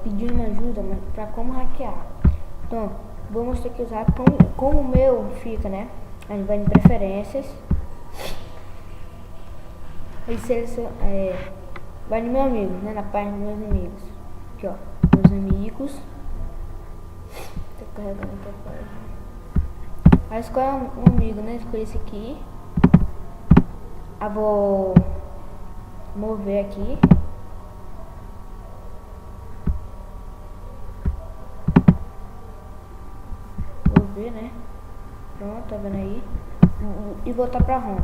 pedindo uma ajuda para como hackear. Então, vou mostrar aqui usar como o meu fica, né? A gente vai em preferências e vai no meu amigo, né? Na página dos meus amigos. Aqui, ó, meus amigos. Tô carregando aqui a página. Aí escolhe um amigo, né? Escolhi esse aqui. Eu vou mover aqui. Mover, né? Pronto, tá vendo aí? E voltar pra home.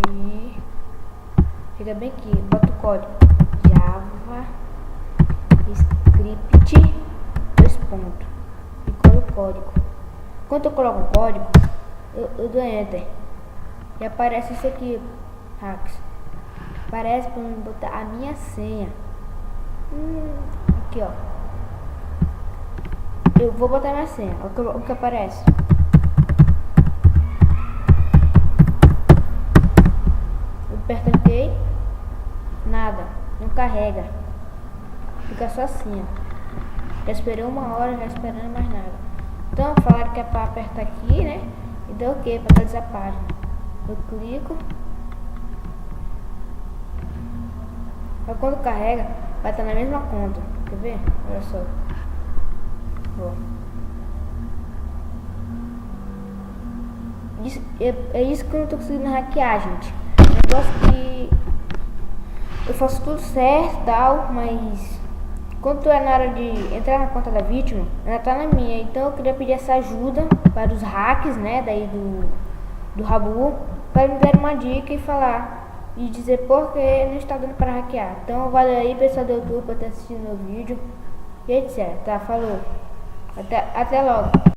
Aí chega bem aqui, bota o código Java Script 2 pontos e coloca o código. Quando eu coloco o código, eu dou enter e aparece isso aqui, hacks. Aparece para eu botar a minha senha. Aqui, ó. Eu vou botar minha senha. O que aparece? Eu aperto OK. Nada. Não carrega. Fica só assim, ó. Já esperei 1 hora, já esperando mais nada. Então falaram que é para apertar aqui, né? E deu OK para atualizar a página. Eu clico. Aí quando carrega, vai estar na mesma conta. Quer ver? Olha só. É isso que eu não tô conseguindo hackear, gente. Negócio que eu faço tudo certo e tal, mas quando é na hora de entrar na conta da vítima, ela tá na minha. Então eu queria pedir essa ajuda para os hacks, né, daí do Rabu, para me dar uma dica e falar e dizer por que não está dando para hackear. Então valeu aí, pessoal do YouTube, por ter assistido meu vídeo e etc. Tá, falou. Até logo.